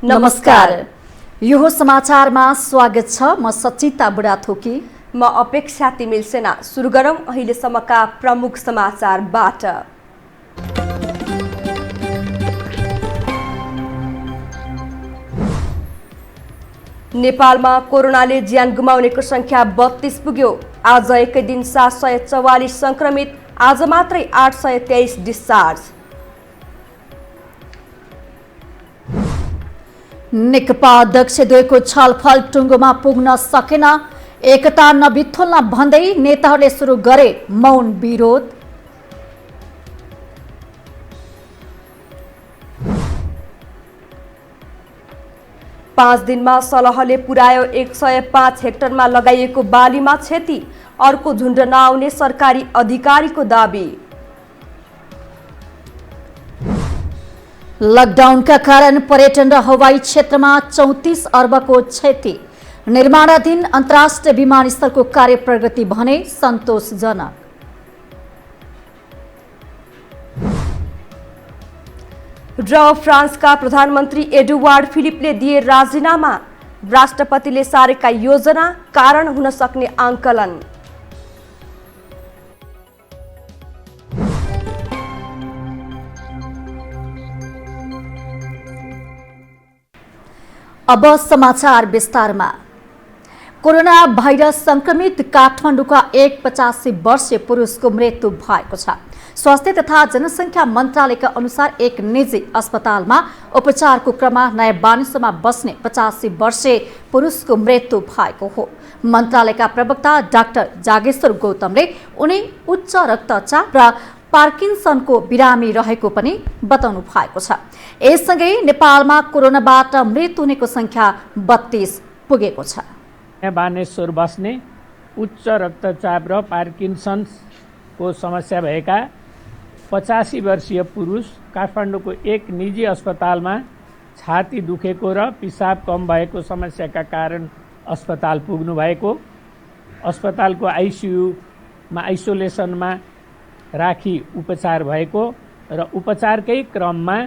नमस्कार। यो समाचारमा स्वागत छ। म सचिता बुढाथोकी। म अपेक्षा तिमिल सेना। सुरु गरौं अहिलेसम्मका प्रमुख समाचारबाट। नेपालमा कोरोनाले ज्यान गुमाउनेको संख्या 32 पुग्यो। आज एकै दिन 744 संक्रमित, आज मात्रै 823 डिस्चार्ज। नेकपा अध्यक्ष द्वयको छलफल टुङ्गोमा पुग्न सकेन। एकता नबिथुल्न भन्दै नेताहरूले सुरु गरे मौन विरोध। पाँच दिनमा सलहले पुर्यायो 105 हेक्टरमा लगाइएको बालीमा क्षति, अर्को झुन्ड नआउने सरकारी अधिकारीको दाबी। लकडाउनका कारण पर्यटन र हवाई क्षेत्रमा 34 अर्बको क्षति। निर्माणाधीन अन्तर्राष्ट्रिय विमानस्थलको कार्य प्रगति भने सन्तोषजनक। र फ्रान्सका प्रधानमन्त्री एडुवार्ड फिलिपले दिए राजीनामा। राष्ट्रपतिले सारेका योजना कारण हुन सक्ने आंकलन। अब समाचार विस्तारमा। कोरोना भाइरस संक्रमित काठमाडौँका एक 85 वर्षीय पुरुषको मृत्यु भएको छ। स्वास्थ्य तथा जनसङ्ख्या मन्त्रालयका अनुसार एक निजी अस्पतालमा उपचारको क्रममा नयाँ बानिसोमा बस्ने 85 वर्षीय पुरुषको मृत्यु भएको हो। मन्त्रालयका प्रवक्ता डाक्टर जागेश्वर गौतमले उनी उच्च रक्तचाप र पार्किन्सनको बिरामी रहेको पनि बताउनु भएको छ। यससँगै नेपालमा कोरोनाबाट मृत्यु हुनेको संख्या 32 पुगेको छ। बानेश्वर बस्ने उच्च रक्तचाप र पार्किन्सनको समस्या भएका 85 वर्षीय पुरुष काठमाडौँको एक निजी अस्पतालमा छाती दुखेको र पिसाब कम भएको समस्याका कारण अस्पताल पुग्नु भएको, अस्पतालको आइसियुमा आइसोलेसनमा राखी उपचार भएको र उपचारकै क्रममा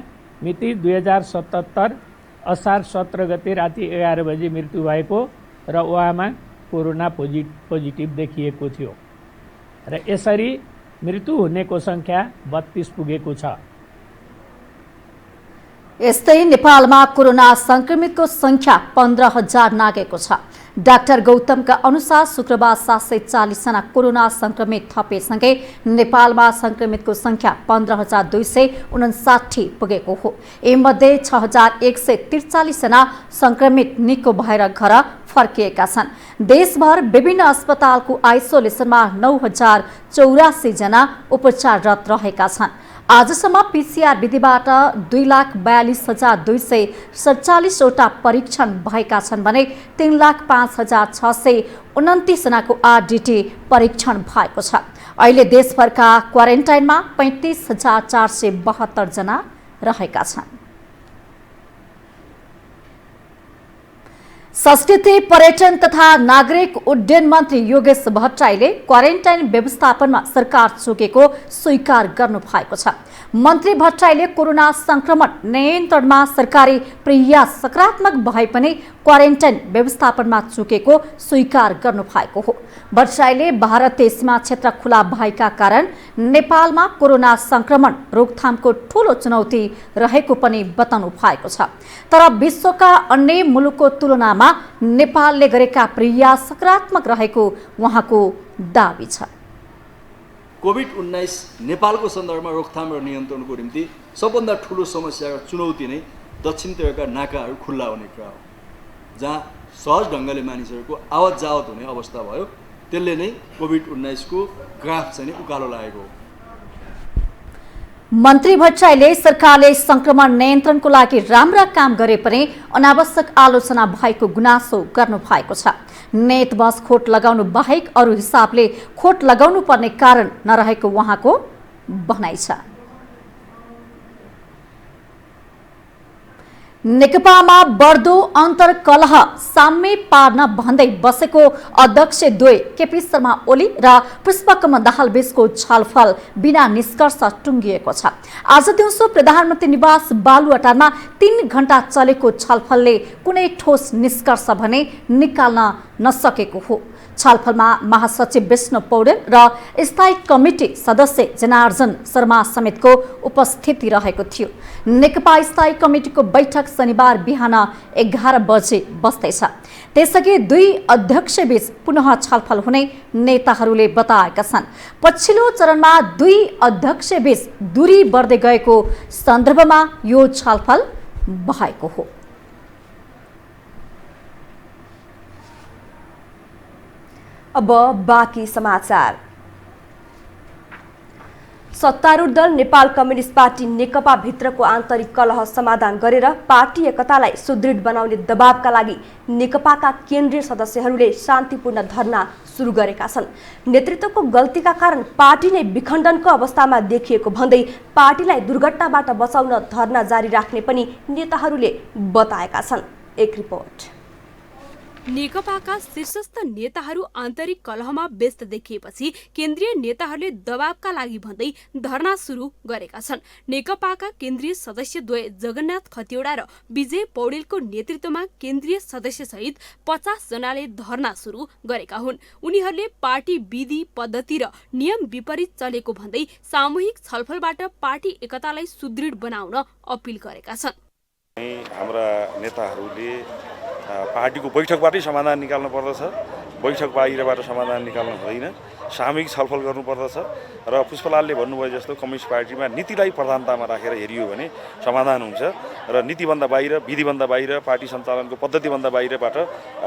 मिति 2077 असार 17 गते राति 11 बजे मृत्यु भएको र उहाँमा कोरोना पोजिटिभ देखिएको थियो र यसरी मृत्यु हुनेको संख्या 32 पुगेको छ। यस्तै नेपालमा कोरोना संक्रमितको संख्या 15,000 नागेको छ। डाक्टर गौतमका अनुसार शुक्रबार 740 जना कोरोना संक्रमित थपेसँगै नेपालमा संक्रमितको संख्या 15,259 पुगेको हो। यीमध्ये 6,143 जना संक्रमित निको भएर घर फर्किएका छन्। देशभर विभिन्न अस्पतालको आइसोलेसनमा 9,084 जना उपचाररत रहेका छन्। आजसम्म पीसीआर विधिबाट 2,42,247 वटा परीक्षण भएका छन् भने 3,05,629 जनाको आरडीटी परीक्षण भएको छ। अहिले देशभरका क्वारेन्टाइनमा 35,472 जना रहेका छन्। संस्कृति, पर्यटन तथा नागरिक उड्डयन मन्त्री योगेश भट्टराईले क्वारेन्टाइन व्यवस्थापनमा सरकार चुकेको स्वीकार गर्नु भएको छ। मन्त्री भट्टराईले कोरोना संक्रमण नियन्त्रणमा सरकारी प्रयास सकारात्मक भए पनि क्वारेन्टाइन व्यवस्थापनमा चुकेको स्वीकार गर्नु भएको हो। भट्टराईले भारतीय सीमा क्षेत्र खुला भएका कारण नेपालमा कोरोना संक्रमण रोकथामको ठूलो चुनौती रहेको पनि बताउनु भएको छ। तर विश्वका अन्य मुलुकको तुलनामा नेपालले गरेका प्रयास सकारात्मक रहेको उहाँको दाबी छ। कोभिड-19 नेपालको सन्दर्भमा रोकथाम र नियन्त्रणको निम्ति सबभन्दा ठूलो समस्या र चुनौती नै दक्षिणतिरका नाकाहरू खुल्ला हुने कुरा हो। जहाँ सहज ढङ्गले मानिसहरूको आवत जावत हुने अवस्था भयो, त्यसले नै कोभिड-19 को ग्राफ चाहिँ उकालो लागेको हो। मन्त्री भट्टराईले सरकारले संक्रमण नियन्त्रणको लागि राम्रा काम गरे पनि अनावश्यक आलोचना भएको गुनासो गर्नु भएको छ। नेट बस खोट लगाउनु बाहेक अरू हिसाबले खोट लगाउनु पर्ने कारण नरहेको उहाँको भनाइ छ। नेकपामा बढ्दो अन्तर्कलह साम्य पार्न भन्दै बसेको अध्यक्ष द्वय केपी शर्मा ओली र पुष्पकमल दाहाल बीचको छलफल बिना निष्कर्ष टुङ्गिएको छ। आज दिउँसो प्रधानमन्त्री निवास बालुवाटारमा 3 घण्टा चलेको छलफलले कुनै ठोस निष्कर्ष भने निकाल्न नसकेको हो। छलफलमा महासचिव विष्णु पौडेल र स्थायी कमिटी सदस्य जनार्जन शर्मा समेतको उपस्थिति रहेको थियो। नेकपा स्थायी कमिटीको बैठक शनिबार बिहान 11 बजे बस्दैछ। त्यसअघि दुई अध्यक्षबीच पुनः छलफल हुने नेताहरूले बताएका छन्। पछिल्लो चरणमा दुई अध्यक्षबीच दूरी बढ्दै गएको सन्दर्भमा यो छलफल भएको हो। अब बाँकी समाचार। सत्तारूढ दल नेपाल कम्युनिस्ट पार्टी नेकपा भित्रको आन्तरिक कलह समाधान गरेर पार्टी एकतालाई सुदृढ बनाउने दबावका लागि नेकपाका केन्द्रीय सदस्यहरूले शान्तिपूर्ण धरना सुरु गरेका छन्। नेतृत्वको गल्तीका कारण पार्टी नै विखण्डनको अवस्थामा देखिएको भन्दै पार्टीलाई दुर्घटनाबाट बचाउन धरना जारी राख्ने पनि नेताहरूले बताएका छन्। एक रिपोर्ट। नेकपाका शीर्षस्थ नेताहरू आन्तरिक कलहमा व्यस्त देखिएपछि केन्द्रीय नेताहरूले दबावका लागि भन्दै धरना सुरु गरेका छन्। नेकपाका केन्द्रीय सदस्य द्वय जगन्नाथ खतिवडा र विजय पौडेलको नेतृत्वमा केन्द्रीय सदस्य सहित 50 जनाले धरना सुरु गरेका हुन्। उनीहरूले पार्टी विधि पद्धति र नियम विपरीत चलेको भन्दै सामूहिक छलफलबाट पार्टी एकतालाई सुदृढ बनाउन अपील गरेका छन्। हाम्रा नेताहरूले पार्टीको बैठकबाटै समाधान निकाल्नु पर्दछ, बैठक बाहिरबाट समाधान निकाल्नु हुँदैन, सामूहिक छलफल गर्नुपर्दछ र पुष्पलालले भन्नुभयो जस्तो कम्युनिस्ट पार्टीमा नीतिलाई प्रधानतामा राखेर हेरियो भने समाधान हुन्छ र नीतिभन्दा बाहिर, विधिभन्दा बाहिर, पार्टी सञ्चालनको पद्धतिभन्दा बाहिरबाट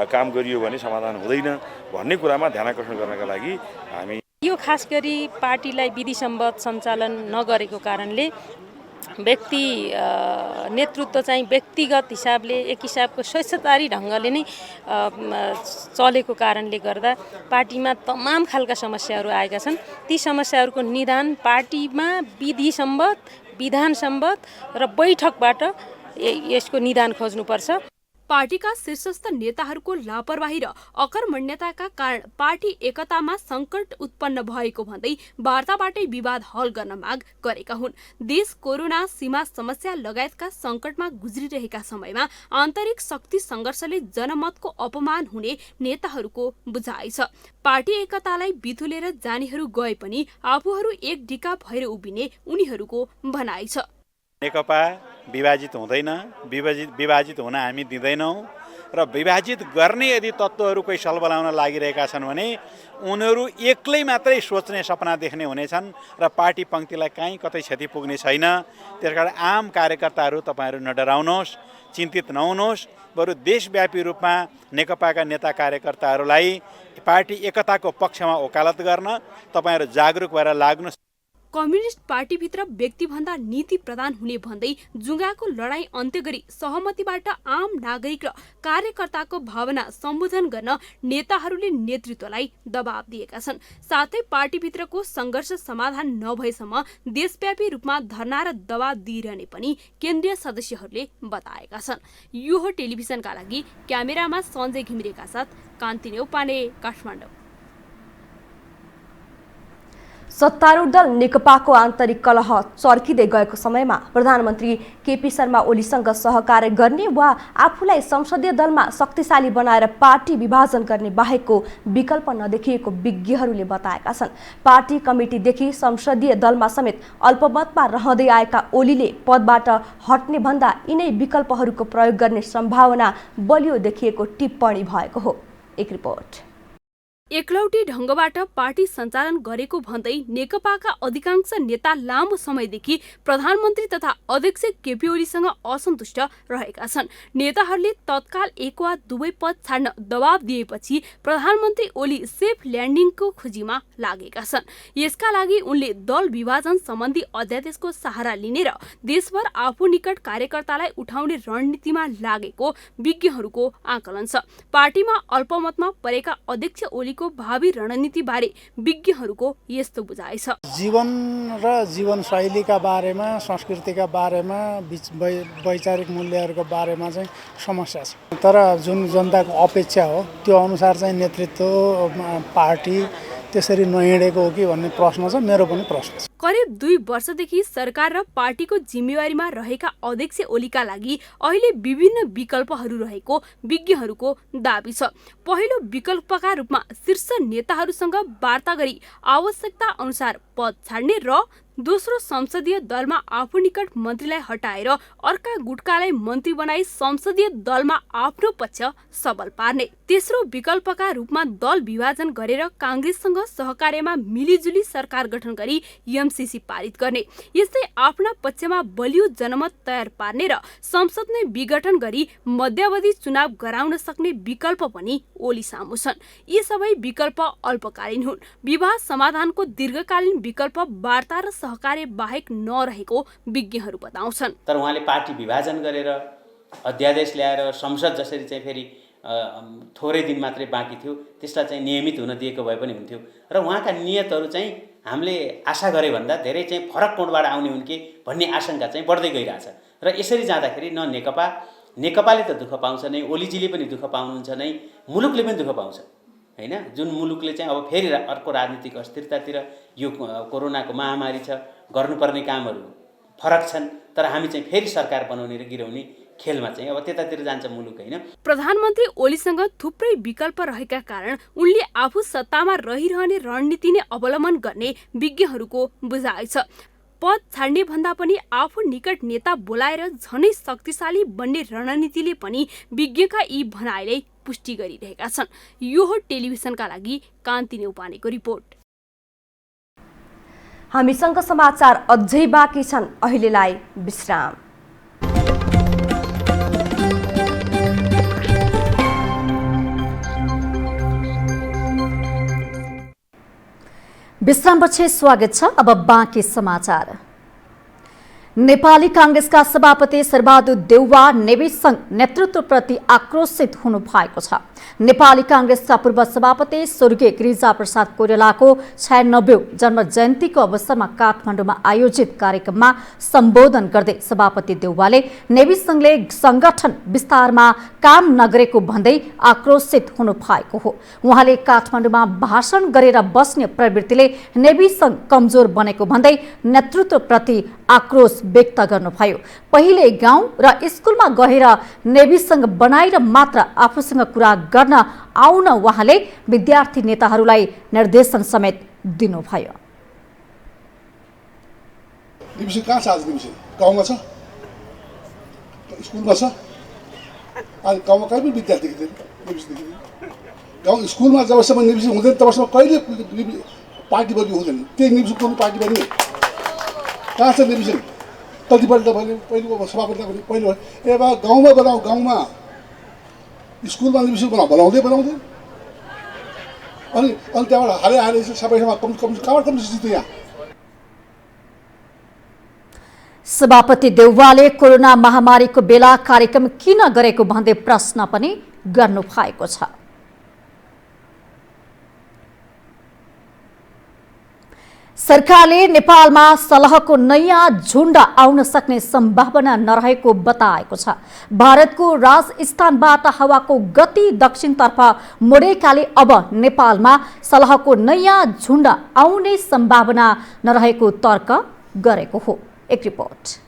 काम गरियो भने समाधान हुँदैन भन्ने कुरामा ध्यानाकर्षण गर्नका लागि हामी यो खास गरी पार्टीलाई विधिसम्मत सञ्चालन नगरेको कारणले व्यक्ति नेतृत्व चाहिँ व्यक्तिगत हिसाबले एक हिसाबको स्वेच्छाचारी ढङ्गले नै चलेको कारणले गर्दा पार्टीमा तमाम खालका समस्याहरू आएका छन्। ती समस्याहरूको निदान पार्टीमा विधिसम्मत, विधानसम्मत र बैठकबाट यसको निदान खोज्नुपर्छ। पार्टीका शीर्षस्थ नेताहरूको लापरवाही र अकर्मण्यताका कारण पार्टी एकतामा संकट उत्पन्न भएको भन्दै वार्ताबाटै विवाद हल गर्न माग गरेका हुन्। देश कोरोना, सीमा समस्या लगायतका संकटमा गुज्रिरहेका समयमा आन्तरिक शक्ति संघर्षले जनमतको अपमान हुने नेताहरूको बुझाइ छ। पार्टी एकतालाई बिथुलेर जानेहरू गए पनि आफूहरू एक ढिका भएर उभिने उनीहरूको भनाइ छ। नेकपा विभाजित हुँदैन, विभाजित हुन हामी दिँदैनौँ र विभाजित गर्ने यदि तत्त्वहरू कोही सल बनाउन लागिरहेका छन् भने उनीहरू एक्लै मात्रै सोच्ने सपना देख्ने हुनेछन् र पार्टी पङ्क्तिलाई कहीँ कतै क्षति पुग्ने छैन। त्यसकारण आम कार्यकर्ताहरू तपाईँहरू नडराउनुहोस्, चिन्तित नहुनुहोस्, बरु देशव्यापी रूपमा नेकपाका नेता कार्यकर्ताहरूलाई पार्टी एकताको पक्षमा वकालत गर्न तपाईँहरू जागरुक भएर लाग्नुहोस्। कम्युनिस्ट पार्टीभित्र व्यक्तिभन्दा नीति प्रदान हुने भन्दै जुङ्गाको लडाईँ अन्त्य गरी सहमतिबाट आम नागरिक र कार्यकर्ताको भावना सम्बोधन गर्न नेताहरूले नेतृत्वलाई दबाब दिएका छन्। साथै पार्टीभित्रको सङ्घर्ष समाधान नभएसम्म देशव्यापी रूपमा धरना र दबाब दिइरहने पनि केन्द्रीय सदस्यहरूले बताएका छन्। यो हो टेलिभिजनका लागि क्यामेरामा सञ्जय घिमिरेका साथ कान्ति नेउपाने, काठमाडौँ। सत्तारूढ दल नेकपाको आन्तरिक कलह चर्किँदै गएको समयमा प्रधानमन्त्री केपी शर्मा ओलीसँग सहकार्य गर्ने वा आफूलाई संसदीय दलमा शक्तिशाली बनाएर पार्टी विभाजन गर्ने बाहेकको विकल्प नदेखिएको विज्ञहरूले बताएका छन्। पार्टी कमिटीदेखि संसदीय दलमा समेत अल्पमतमा रहँदै आएका ओलीले पदबाट हट्ने भन्दा यिनै विकल्पहरूको प्रयोग गर्ने सम्भावना बलियो देखिएको टिप्पणी भएको हो। एक रिपोर्ट। एकलौटी ढङ्गबाट पार्टी सञ्चालन गरेको भन्दै नेकपाका अधिकांश नेता लामो समयदेखि प्रधानमन्त्री तथा अध्यक्ष केपी ओलीसँग असन्तुष्ट रहेका छन्। नेताहरूले तत्काल एक वा दुवै पद छाड्न दबाब दिएपछि प्रधानमन्त्री ओली सेफ ल्यान्डिङको खोजीमा लागेका छन्। यसका लागि उनले दल विभाजन सम्बन्धी अध्यादेशको सहारा लिने र देशभर आफू निकट कार्यकर्तालाई उठाउने रणनीतिमा लागेको विज्ञहरूको आकलन छ। पार्टीमा अल्पमतमा परेका अध्यक्ष ओलीको पार्टीको भावी रणनीतिबारे विज्ञहरूको यस्तो बुझाइ छ। जीवन र जीवनशैलीका बारेमा, संस्कृतिका बारेमा, वैचारिक मूल्यहरूको बारेमा चाहिँ समस्या छ। तर जुन जनताको अपेक्षा हो त्यो अनुसार चाहिँ नेतृत्व पार्टी त्यसरी नहिँडेको हो कि भन्ने प्रश्न छ, मेरो पनि प्रश्न छ। करिब 2 वर्षदेखि सरकार र पार्टीको जिम्मेवारीमा रहेका अध्यक्ष ओलीका लागि अहिले विभिन्न विकल्पहरू रहेको विज्ञहरूको दाबी छ। पहिलो विकल्पका रूपमा शीर्ष नेताहरूसँग वार्ता गरी आवश्यकता अनुसार पद छाड्ने र दोस्रो संसदीय दलमा आफू निकट मन्त्रीलाई हटाएर अर्का गुटकालाई मन्त्री बनाई संसदीय दलमा आफ्नो पक्ष सबल पार्ने। तेस्रो विकल्पका रूपमा दल विभाजन गरेर कांग्रेससँग सहकार्यमा मिलिजुली सरकार गठन गरी एमसीसी पारित गर्ने। यस्तै आफ्ना पक्षमा बलियो जनमत तयार पार्ने र संसद नै विघटन गरी मध्यावधि चुनाव गराउन सक्ने विकल्प पनि ओली सामु छन्। यी सबै विकल्प अल्पकालीन हुन्। विवाद समाधानको दीर्घकालीन विकल्प वार्ता र सहकार्य बाहेक नरहेको विज्ञहरू बताउँछन्। तर उहाँले पार्टी विभाजन गरेर अध्यादेश ल्याएर संसद जसरी चाहिँ फेरि थोरै दिन मात्रै बाँकी थियो त्यसलाई चाहिँ नियमित हुन दिएको भए पनि हुन्थ्यो र उहाँका नियतहरू चाहिँ हामीले आशा गरे भन्दा धेरै चाहिँ फरक कोणबाट आउने हुन् कि भन्ने आशंका चाहिँ बढ्दै गइरहेछ। र यसरी जाँदाखेरि न नेकपाले त दुःख पाउँछ नै, ओलीजीले पनि दुःख पाउनुहुन्छ नै, मुलुकले पनि दुःख पाउँछ हैन। जुन मुलुकले चाहिँ अब फेरि अर्को राजनीतिक अस्थिरतातिर, यो कोरोनाको महामारी छ, गर्नुपर्ने कामहरू फरक छन्, तर हामी चाहिँ फेरि सरकार बनाउने र गिराउने खेलमा चाहिँ अब त्यतातिर जान्छ मुलुक हैन। प्रधानमन्त्री ओलीसँग थुप्रै विकल्प रहेका कारण उनले आफू सत्तामा रहिरहने रणनीति नै अवलम्बन गर्ने विज्ञहरूको बुझाइ छ। पद छाड्ने भन्दा पनि आफू निकट नेता बोलाएर झनै शक्तिशाली बन्ने रणनीतिले पनि विज्ञका यी भनाइले पुष्टि गरिरहेका छन्। यो हो टेलिभिजनका लागि कान्ति नेउपानेको रिपोर्ट। हामीसँग समाचार अझै बाँकी छन्, अहिलेलाई विश्राम। विश्रामपछि स्वागत छ। अब बाँकी समाचार। नेपाली कांग्रेसका सभापति शेरबहादुर देउवा नेविसंघ नेतृत्वप्रति आक्रोशित हुनु भएको छ। नेपाली कांग्रेसका पूर्व सभापति स्वर्गीय गिरिजाप्रसाद कोइरालाको 96औं जन्म जयन्तीको अवसरमा काठमाडौँमा आयोजित कार्यक्रममा सम्बोधन गर्दै सभापति देउवाले नेविसंघले संगठन विस्तारमा काम नगरेको भन्दै आक्रोशित हुनु भएको हो। उहाँले काठमाडौँमा भाषण गरेर बस्ने प्रवृत्तिले नेविसंघ कमजोर बनेको भन्दै नेतृत्वप्रति आक्रोश व्यक्त गर्नुभयो। पहिले गाउँ र स्कुलमा गएर नेविसंघ बनाएर मात्र आफूसँग कुरा गर्न आउन उहाँले विद्यार्थी नेताहरूलाई निर्देशन समेत दिनुभयो। नेविसंघ कहाँ छ? आज नेविसंघ गाउँमा छ, स्कुलमा छ। अनि गाउँमा कहिले पनि विद्यार्थी देखिँदैन, नेविसंघ देखिँदैन। गाउँ स्कुलमा जबसम्म नेविसंघ हुँदैन तबसम्म कहिले पार्टी बन्नु हुँदैन। त्यही नेविसंघ कुनै पार्टी बन्यो? कहाँ छ नेविसंघ? कतिपल्ट भने पहिलो सभापति पहिलो ए बा गाउँमा बनाऊ, गाउँमा स्कुलमा नेविसंघ बनाउँदै अनि त्यहाँबाट हाले सबैसँग कहाँबाट कम्युनिस्ट जित्यो यहाँ। सभापति देउवाले कोरोना महामारीको बेला कार्यक्रम किन गरेको भन्दै प्रश्न पनि गर्नु भएको छ। सरकारले नेपालमा सलहको नयाँ झुण्ड आउन सक्ने सम्भावना नरहेको बताएको छ। भारतको राजस्थानबाट हावाको गति दक्षिणतर्फ मोडेकाले अब नेपालमा सलहको नयाँ झुण्ड आउने सम्भावना नरहेको तर्क गरेको हो। एक रिपोर्ट।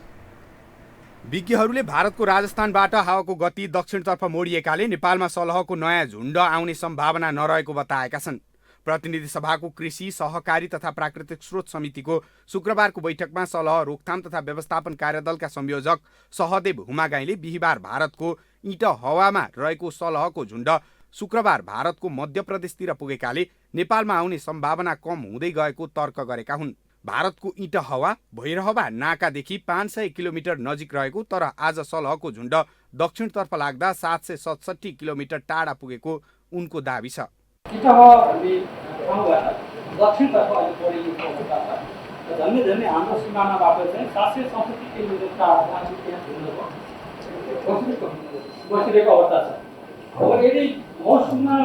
विज्ञहरूले भारतको राजस्थानबाट हावाको गति दक्षिणतर्फ मोडिएकाले नेपालमा सलहको नयाँ झुण्ड आउने सम्भावना नरहेको बताएका छन्। प्रतिनिधि सभाको कृषि, सहकारी तथा प्राकृतिक स्रोत समितिको शुक्रबारको बैठकमा सलह रोकथाम तथा व्यवस्थापन कार्यदलका संयोजक सहदेव हुमागाईले बिहिबार भारतको इँट हवामा रहेको सलहको झुण्ड शुक्रबार भारतको मध्य प्रदेशतिर पुगेकाले नेपालमा आउने सम्भावना कम हुँदै गएको तर्क गरेका हुन्। भारतको इँट हवा भैरहवा नाकादेखि 500 किलोमिटर नजिक रहेको तर आज सलहको झुण्ड दक्षिणतर्फ लाग्दा 767 किलोमिटर टाढा पुगेको उनको दाबी छ। दक्षिणतर्फ अहिले बढेको अवस्था छ। झन्डै हाम्रो सिमानाबाट चाहिँ 767 किलोमिटर टाढा बसिरहेको अवस्था छ। अब यदि मौसममा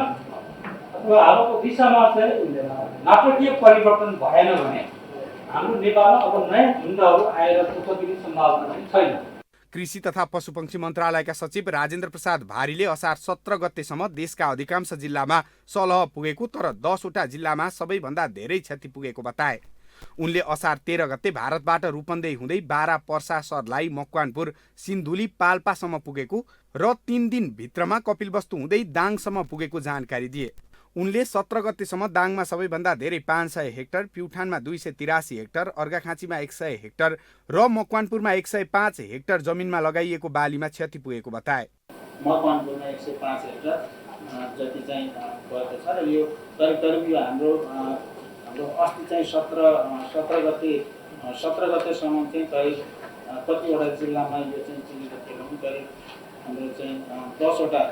अथवा हालको दिशामा चाहिँ नाटकीय परिवर्तन भएन भने हाम्रो नेपालमा अब नयाँ झुन्डहरू आएर उत्पत्तिने सम्भावना पनि छैन। कृषि तथा पशुपक्षी मन्त्रालयका सचिव राजेन्द्र प्रसाद भारीले असार 17 गतेसम्म देशका अधिकांश जिल्लामा सलह पुगेको तर 10 वटा जिल्लामा सबैभन्दा धेरै क्षति पुगेको बताए। उनले असार 13 गते भारतबाट रूपन्देही हुँदै बारा पर्सा सर्लाही मकवानपुर सिन्धुली पाल्पासम्म पुगेको र 3 दिनभित्रमा कपिलवस्तु हुँदै दाङसम्म पुगेको जानकारी दिए। उनले 17 गतेसम्म दाङमा सबैभन्दा धेरै 500 हेक्टर, प्युठानमा 283 हेक्टर, अर्घाखाँचीमा 100 हेक्टर र मकवानपुरमा 105 हेक्टर जमिनमा लगाइएको बालीमा क्षति पुगेको बताए। मकवानपुरमा 105 हेक्टर जति चाहिँ भएको छ र यो करिब यो हाम्रो अस्ति चाहिँ 17 गतेसम्म चाहिँ करिब कतिवटा जिल्लामा यो चाहिँ चिनिरहेको पनि करिब हाम्रो चाहिँ 10वटा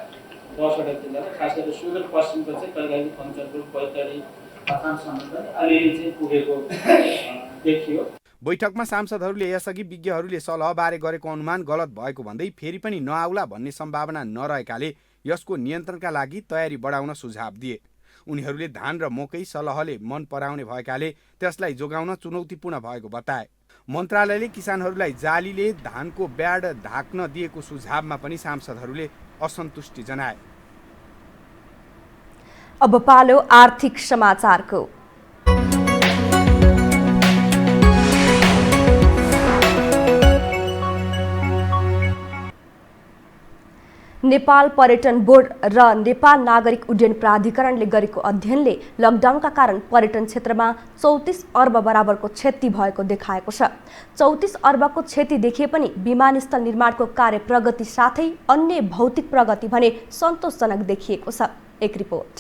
जिल्ला खास गरी सुदूरपश्चिमको चाहिँ कहिलेकाहीँ कञ्चनपुर बैतडी अछामसम्म पनि अलिअलि चाहिँ पुगेको देखियो। बैठकमा सांसदहरूले यसअघि विज्ञहरूले सलहबारे गरेको अनुमान गलत भएको भन्दै फेरि पनि नआउला भन्ने सम्भावना नरहेकाले यसको नियन्त्रणका लागि तयारी बढाउन सुझाव दिए। उनीहरूले धान र मकै सलहले मन पराउने भएकाले त्यसलाई जोगाउन चुनौतीपूर्ण भएको बताए। मन्त्रालयले किसानहरूलाई जालीले धानको ब्याड ढाक्न दिएको सुझावमा पनि सांसदहरूले असन्तुष्टि जनाए। अब पालो आर्थिक समाचारको। नेपाल पर्यटन बोर्ड र नेपाल नागरिक उड्डयन प्राधिकरणले गरेको अध्ययनले लकडाउनका कारण पर्यटन क्षेत्रमा 34 अर्ब बराबरको क्षति भएको देखाएको छ। 34 अर्बको क्षति देखिए पनि विमानस्थल निर्माणको कार्य प्रगति साथै अन्य भौतिक प्रगति भने सन्तोषजनक देखिएको छ। एक रिपोर्ट।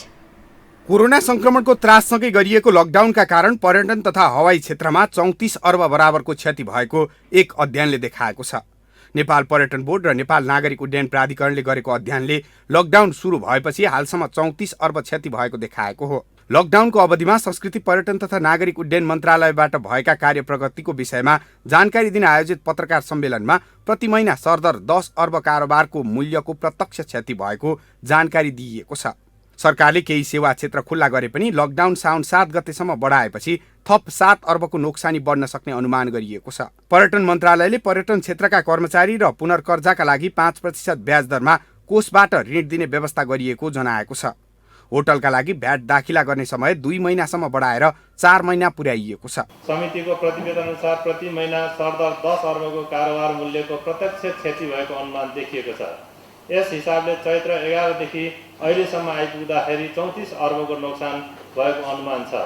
कोरोना संक्रमणको त्राससँगै गरिएको लकडाउनका कारण पर्यटन तथा हवाई क्षेत्रमा 34 अर्ब बराबरको क्षति भएको एक अध्ययनले देखाएको छ। नेपाल पर्यटन बोर्ड र नेपाल नागरिक उड्डयन प्राधिकरणले गरेको अध्ययनले लकडाउन सुरु भएपछि हालसम्म 34 अर्ब क्षति भएको देखाएको हो। लकडाउनको अवधिमा संस्कृति पर्यटन तथा नागरिक उड्डयन मन्त्रालयबाट भएका कार्य प्रगतिको विषयमा जानकारी दिन आयोजित पत्रकार सम्मेलनमा प्रति महिना सरदर 10 अर्ब कारोबारको मूल्यको प्रत्यक्ष क्षति भएको जानकारी दिइएको छ। सरकारले केही सेवा क्षेत्र खुल्ला गरे पनि लकडाउन साउन 7 गतेसम्म बढाएपछि थप 7 अर्बको नोक्सानी बढ्न सक्ने अनुमान गरिएको छ। पर्यटन मन्त्रालयले पर्यटन क्षेत्रका कर्मचारी र पुनर्कर्जाका लागि 5% ब्याज दरमा कोषबाट ऋण दिने व्यवस्था गरिएको जनाएको छ। होटलका लागि भ्याट दाखिला गर्ने समय 2 महिनासम्म बढाएर 4 महिना पुर्याइएको छ। समितिको प्रतिवेदन अनुसार प्रति महिना सरदर 10 अर्बको कारोबार मूल्यको प्रत्यक्ष क्षति भएको अनुमान देखिएको छ। यस हिसाबले चैत्र 11 देखि अहिलेसम्म आइपुग्दाखेरि 34 अर्बको नोक्सान भएको अनुमान छ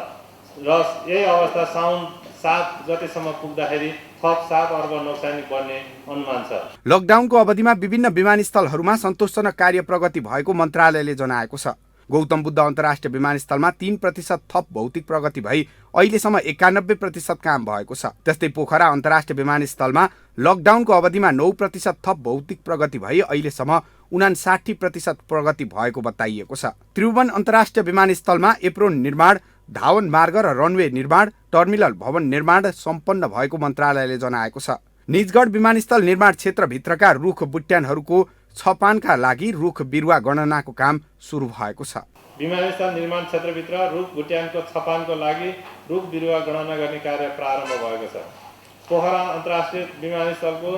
र यही अवस्था साउन 7 गतेसम्म पुग्दाखेरि थप 7 अर्ब नोक्सानी बढ्ने अनुमान छ। लकडाउनको अवधिमा विभिन्न विमानस्थलहरूमा सन्तोषजनक कार्य प्रगति भएको मन्त्रालयले जनाएको छ। गौतम बुद्ध अन्तर्राष्ट्रिय विमानस्थलमा 3% थप भौतिक प्रगति भई अहिलेसम्म 91% काम भएको छ। त्यस्तै पोखरा अन्तर्राष्ट्रिय विमानस्थलमा लकडाउनको अवधिमा 9% थप भौतिक प्रगति भई अहिलेसम्म 59% प्रगति भएको बताइएको छ। त्रिभुवन अन्तर्राष्ट्रिय विमानस्थलमा एप्रोन निर्माण, धावन मार्ग र रनवे निर्माण, टर्मिनल भवन निर्माण सम्पन्न भएको मन्त्रालयले जनाएको छ। निजगढ विमानस्थल निर्माण क्षेत्रभित्रका रुख बुट्यानहरूको छपानका लागि रुख बिरुवा गणनाको काम सुरु भएको छ। विमानस्थल निर्माण क्षेत्रभित्र रुख बुट्यानको छपानको लागि रुख बिरुवा गणना गर्ने कार्य प्रारम्भ भएको छ। पोखरा अन्तर्राष्ट्रिय विमानस्थलको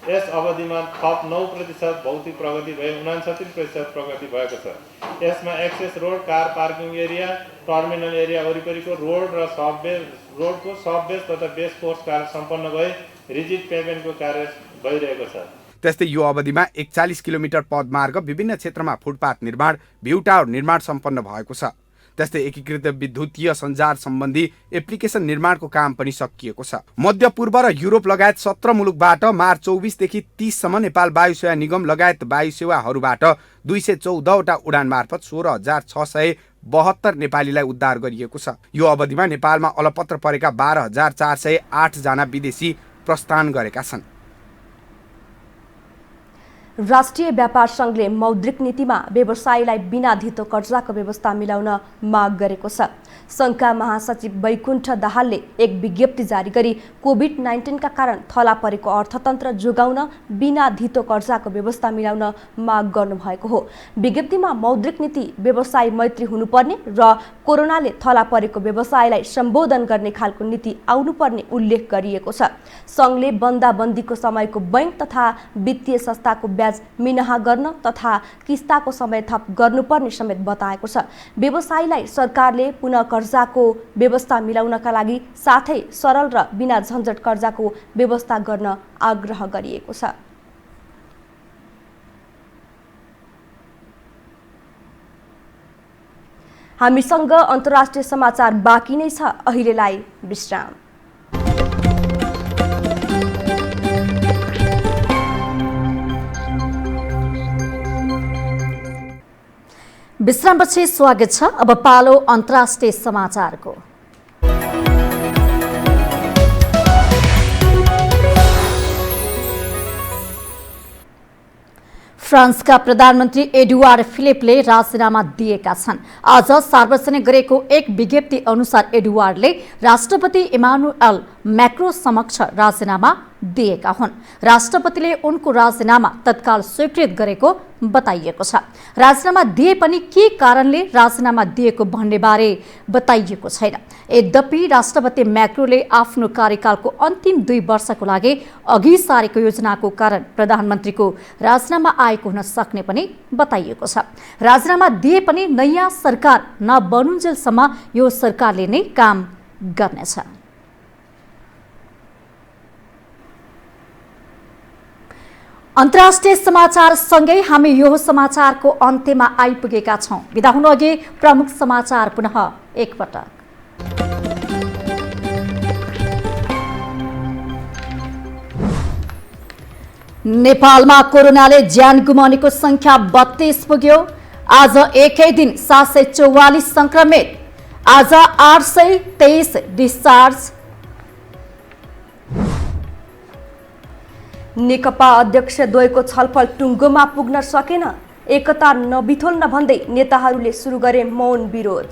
यस अवधिमा थप 9% भौतिक प्रगति भए 69% प्रगति भएको छ। यसमा access road, car parking area, terminal area वरिपरिको रोड र रोडको सब बेस तथा बेस कोर्स कार्य सम्पन्न भए रिजिड पेमेन्टको कार्य भइरहेको छ। त्यस्तै यो अवधिमा 41 किलोमिटर पदमार्ग, विभिन्न क्षेत्रमा फुटपाथ निर्माण, भ्यू टावर निर्माण सम्पन्न भएको छ। त्यस्तै एकीकृत विद्युतीय सञ्चार सम्बन्धी एप्लिकेसन निर्माणको काम पनि सकिएको छ। मध्य पूर्व र युरोप लगायत 17 मुलुकबाट मार्च 24 देखि 30 सम्म नेपाल वायु सेवा निगम लगायत वायु सेवाहरूबाट 214 वटा उडान मार्फत 16,672 नेपालीलाई उद्धार गरिएको छ। यो अवधिमा नेपालमा अलपत्र परेका 12,408 जना विदेशी प्रस्थान गरेका छन्। राष्ट्रिय व्यापार सङ्घले मौद्रिक नीतिमा व्यवसायीलाई बिना धितो कर्जाको व्यवस्था मिलाउन माग गरेको छ। सङ्घका महासचिव वैकुण्ठ दाहालले एक विज्ञप्ति जारी गरी कोभिड-19 का कारण थला परेको अर्थतन्त्र जोगाउन बिना धितो कर्जाको व्यवस्था मिलाउन माग गर्नुभएको हो। विज्ञप्तिमा मौद्रिक नीति व्यवसाय मैत्री हुनुपर्ने र कोरोनाले थला परेको व्यवसायलाई सम्बोधन गर्ने खालको नीति आउनुपर्ने उल्लेख गरिएको छ। सङ्घले बन्दाबन्दीको समयको बैंक तथा वित्तीय संस्थाको ब्याज मिनाहा गर्न तथा किस्ताको समय थप गर्नुपर्ने समेत बताएको छ। व्यवसायीलाई सरकारले पुनः कर्जाको व्यवस्था मिलाउनका लागि साथै सरल र बिना झन्झट कर्जाको व्यवस्था गर्न आग्रह गरिएको छ। हामीसँग अन्तर्राष्ट्रिय समाचार बाँकी नै छ, अहिलेलाई विश्राम। विश्रामपछि स्वागत छ। अब पालो अन्तर्राष्ट्रिय समाचारको। फ्रान्सका प्रधानमन्त्री एडुवार्ड फिलिपले राजीनामा दिएका छन्। आज सार्वजनिक गरेको एक विज्ञप्ति अनुसार एडुवार्डले राष्ट्रपति इमानुएल मैक्रो समक्ष राजीनामा दिएका हुन्। राष्ट्रपतिले उनको राजीनामा तत्काल स्वीकृत गरेको बताइएको छ। राजीनामा दिए पनि के कारणले राजीनामा दिएको भन्ने बारे बताइएको छैन। यद्यपि राष्ट्रपति मैक्रोले आफ्नो कार्यकालको अन्तिम 2 वर्षको लागि अघि सारेको योजनाको कारण प्रधानमन्त्रीको राजीनामा आएको हुन सक्ने पनि बताइएको छ। राजीनामा दिए पनि नयाँ सरकार नबनुन्जेलसम्म यो सरकारले नै काम गर्नेछ। अन्तर्राष्ट्रिय समाचार सँगै हामी यो समाचारको अन्त्यमा आइपुगेका छौं। बिदा हुनु अघि प्रमुख समाचार पुनः एकपटक। नेपालमा कोरोनाले ज्यान गुमाउनेको संख्या 32 पुग्यो। आज एकै दिन 744 संक्रमित, आज 823 डिस्चार्ज। नेकपा अध्यक्ष द्वयको छलफल टुङ्गोमा पुग्न सकेन। एकता नबिथोल्न भन्दै नेताहरूले सुरु गरे मौन विरोध।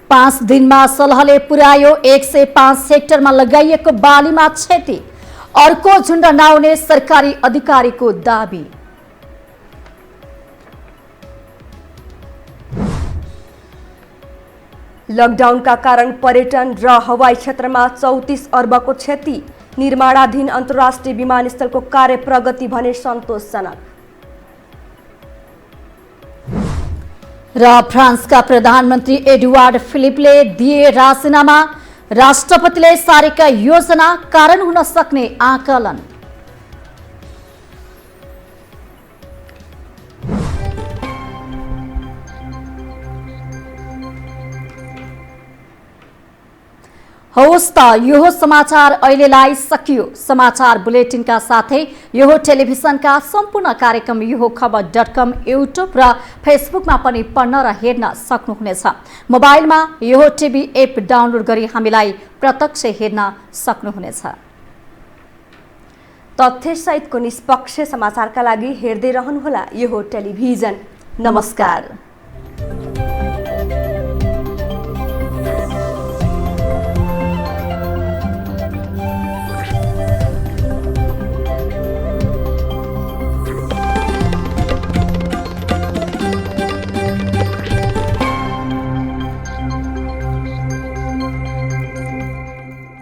पाँच दिनमा सलहले पुर्यायो 105 हेक्टरमा लगाइएको बालीमा क्षति। अर्को झुण्ड नआउने सरकारी अधिकारीको दाबी। लकडाउनका कारण पर्यटन र हवाई क्षेत्रमा 34 अर्बको क्षति। निर्माणाधीन अन्तर्राष्ट्रिय विमानस्थलको कार्य प्रगति भने सन्तोषजनक। र फ्रान्सका प्रधानमन्त्री एडुवार्ड फिलिपले दिए राजीनामा। राष्ट्रपतिले सारेका योजना कारण हुन सक्ने आकलन। हवस् त यो समाचार अहिलेलाई सकियो। समाचार बुलेटिनका साथै यो टेलिभिजनका सम्पूर्ण कार्यक्रम यो खबर.com युट्युब र फेसबुकमा पनि पढ्न र हेर्न सक्नुहुनेछ। मोबाइलमा यो टिभी एप डाउनलोड गरी हामीलाई प्रत्यक्ष हेर्न सक्नुहुनेछ। तथ्यसहितको निष्पक्ष समाचारका लागि हेर्दै रहनुहोला यो टेलिभिजन। नमस्कार।